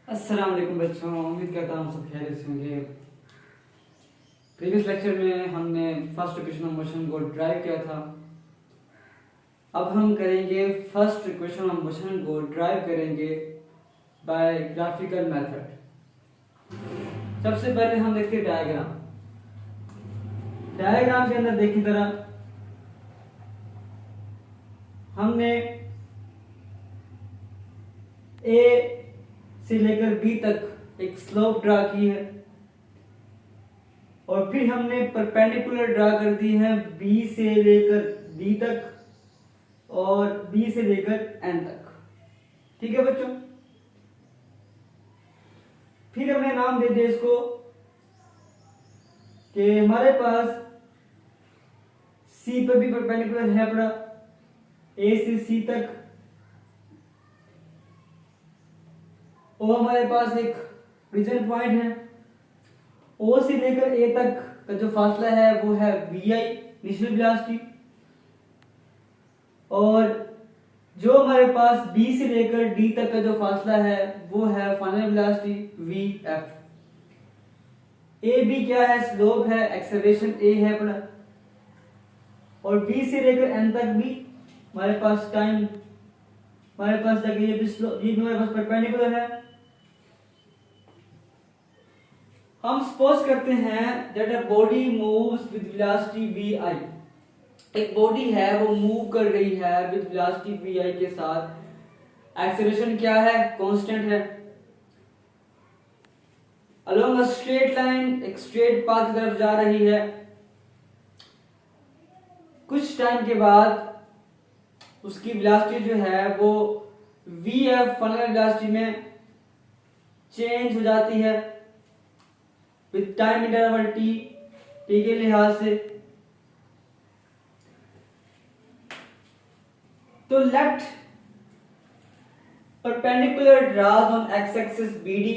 अस्सलाम वालेकुम बच्चों, उम्मीद करता हूँ सब खैरियत से होंगे। प्रीवियस लेक्चर में हमने फर्स्ट इक्वेशन ऑफ मोशन को ड्राइव किया था। अब हम करेंगे फर्स्ट इक्वेशन ऑफ मोशन को ड्राइव करेंगे बाय ग्राफिकल मेथड। सबसे पहले हम देखते हैं डायग्राम। डायग्राम के अंदर देखिए जरा, हमने ए से लेकर बी तक एक स्लोप ड्रा की है और फिर हमने परपेंडिकुलर ड्रा कर दी है बी से लेकर डी तक और बी से लेकर एन तक। ठीक है बच्चों, फिर हमने नाम दे दिया इसको कि हमारे पास सी पर भी परपेंडिकुलर है पड़ा ए से सी तक, और हमारे पास एक ओरिजिन पॉइंट है ओ से लेकर ए तक का जो फासला है वो है वी आई इनिशियल वेलोसिटी, और जो हमारे पास बी से लेकर डी तक का जो फासला है वो है final velocity v f. A B क्या है? स्लोप है, एक्सेलरेशन ए है अपना, और बी से लेकर एन तक भी हमारे पास टाइम, हमारे पास तक ये भी हमारे पास परपेंडिकुलर है। हम सपोज करते हैं that a body moves with velocity v i. एक बॉडी है वो मूव कर रही है विद वेलोसिटी वी आई के साथ। एक्सेलरेशन क्या है? कांस्टेंट है। अलोंग अ स्ट्रेट लाइन, एक स्ट्रेट पाथ की तरफ जा रही है। कुछ टाइम के बाद उसकी वेलोसिटी जो है वो वी एफ फाइनल वेलोसिटी में चेंज हो जाती है विद टाइम इंटरवल टी के लिहाज से। तो let perpendicular draws on x axis BD.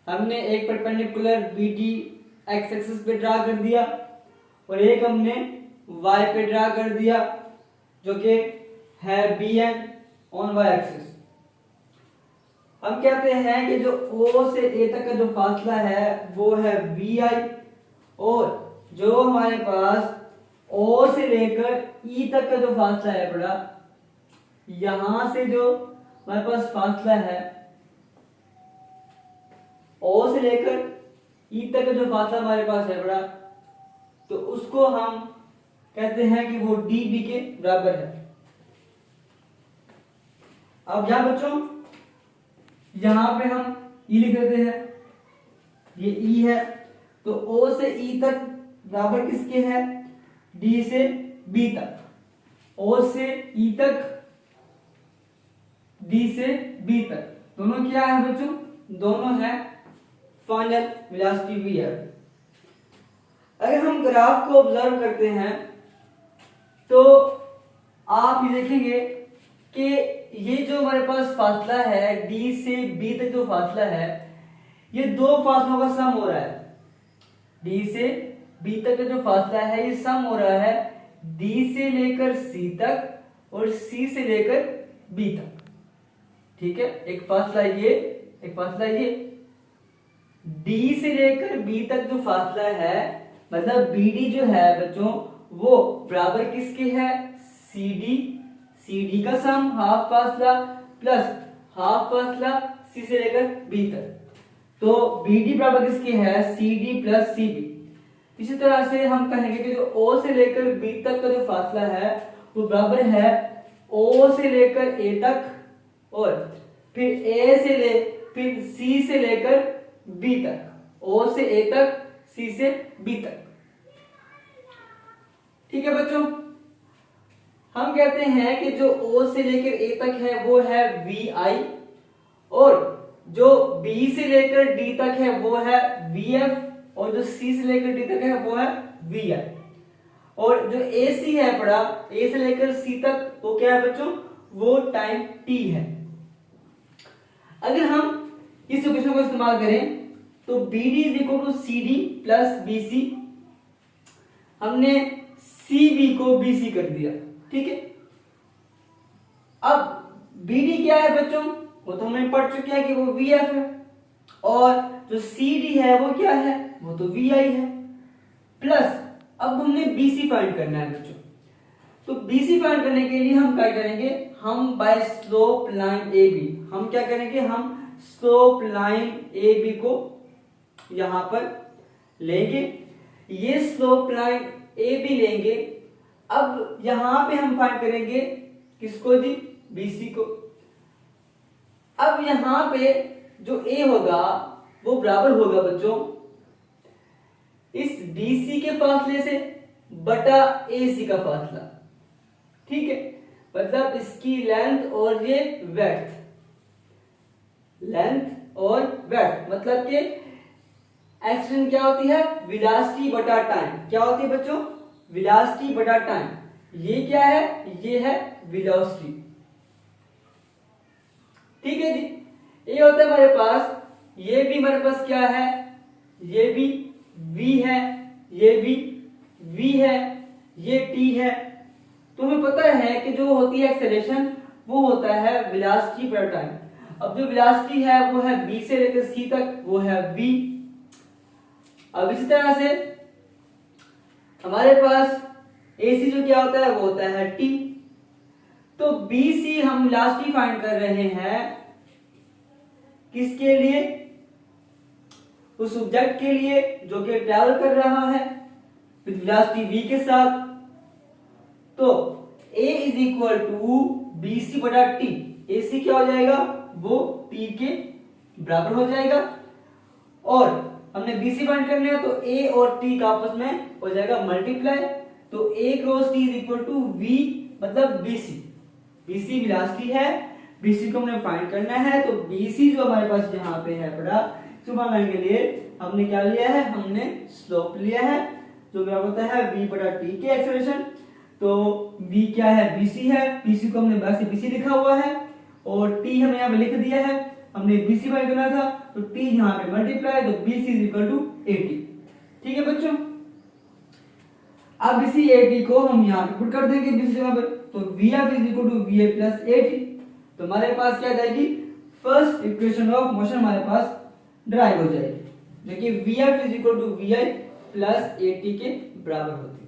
हमने एक परपेंडिकुलर बीडी एक्स एक्सिस पे ड्रा कर दिया और एक हमने वाई पे ड्रा कर दिया जो कि है B N on y axis. हम कहते हैं कि जो O से A तक का जो फासला है वो है VI, और जो हमारे पास O से लेकर E तक का जो फासला है बड़ा, यहां से जो हमारे पास फासला है O से लेकर E तक का जो फासला हमारे पास है बड़ा, तो उसको हम कहते हैं कि वो DB के बराबर है। अब यहां बच्चों, यहां पे हम E लिख देते हैं, ये E है, तो O से E तक बराबर किसके है? D से B तक। O से E तक, D से B तक, दोनों क्या है बच्चों? दोनों है फाइनल वेलोसिटी VF। अगर हम ग्राफ को ऑब्जर्व करते हैं तो आप ये देखेंगे कि ये जो हमारे पास फासला है D से B तक जो फासला है, ये दो फासलों का सम हो रहा है। D से B तक का जो फासला है ये सम हो रहा है D से लेकर C तक और C से लेकर B तक। ठीक है, एक फासला ये, एक फासला ये। D से लेकर B तक जो फासला है, मतलब BD जो है बच्चों, वो बराबर किसके है? CD। CD का सम हाफ फासला प्लस हाफ फासला C से लेकर B तक, तो BD बराबर किसके है? CD plus CB। इसी तरह से हम कहेंगे कि जो O से लेकर B तक का जो फासला है वो बराबर है O से लेकर A तक, और फिर C से लेकर B तक, O से A तक, C से B तक। ठीक है बच्चों, हम कहते हैं कि जो O से लेकर A तक है वो है VI, और जो B से लेकर D तक है वो है VF, और जो C से लेकर D तक है वो है VI, और जो AC है पड़ा A से लेकर C तक वो क्या है बच्चों? वो टाइम T है। अगर हम इस इक्वेशन को इस्तेमाल करें तो BD is equal to CD plus BC। हमने CB को BC कर दिया। ठीक है, अब BD क्या है बच्चों? वो तो हमने पढ़ चुके हैं कि वो वी एफ है, और जो सी डी है वो क्या है, वो तो वी आई है। प्लस अब हमने बी सी फाइंड करना है बच्चों। तो बी सी फाइंड करने के लिए हम क्या करेंगे, हम by slope line A B, हम क्या करेंगे, हम स्लोप लाइन ए बी को यहां पर लेंगे, ये स्लोप लाइन ए बी लेंगे। अब यहां पे हम फाइंड करेंगे किसको जी, बीसी को। अब यहां पे जो ए होगा वो बराबर होगा बच्चों इस बीसी के फासले से बटा एसी का फासला, ठीक है। मतलब इसकी लेंथ और ये वेड्थ, लेंथ और वेड्थ मतलब कि एक्सटेंशन क्या होती है, वेलोसिटी बटा टाइम। क्या होती है बच्चों, वेलोसिटी बटा टाइम। ये क्या है, ये है वेलोसिटी, ठीक है जी। ये होता है हमारे पास, ये भी हमारे पास क्या है, ये भी v है, ये भी v है, ये t है। तो हमें पता है कि जो होती है एक्सेलरेशन वो होता है वेलोसिटी पर टाइम। अब जो वेलोसिटी है वो है b से लेकर c तक, वो है v। अब इसी तरह से हमारे पास ac जो क्या होता है वो होता है t। तो bc हम वेलोसिटी फाइंड कर रहे हैं किसके लिए, उस ऑब्जेक्ट के लिए जो कि ट्रैवल कर रहा है विद वेलोसिटी v के साथ। तो a is equal to b c बटा टी। ए सी क्या हो जाएगा, वो t के बराबर हो जाएगा, और हमने बी सी फाइंड करना है तो a और t का आपस में हो जाएगा मल्टीप्लाई। तो a cross t is equal to v मतलब bc। bc वेलोसिटी है, bc को हमने फाइंड करना है। तो bc जो हमारे पास यहाँ पे है पड़ा, सुबह लाइन के लिए हमने क्या लिया है, हमने स्लोप लिया है जो क्या होता है v बटा t के एक्सेलरेशन। तो v क्या है, bc है, bc को हमने वैसे bc लिखा हुआ है और t हमने यहाँ पे लिख दिया है, हमने bc फाइंड करना था तो t यहाँ पे मल्टीप्लाई, तो bc इज इक्वल टू 80, ठीक है बच्चों। अब इसी 80 को हम यहाँ पे पुट कर देंगे bc जगह पर, तो vf is equal to va plus 80। तो हमारे पास क्या जाएगी, फर्स्ट इक्वेशन ऑफ मोशन हमारे पास ड्राइव हो जाएगी, जो कि vf is equal to vi plus 80 के बराबर होती है।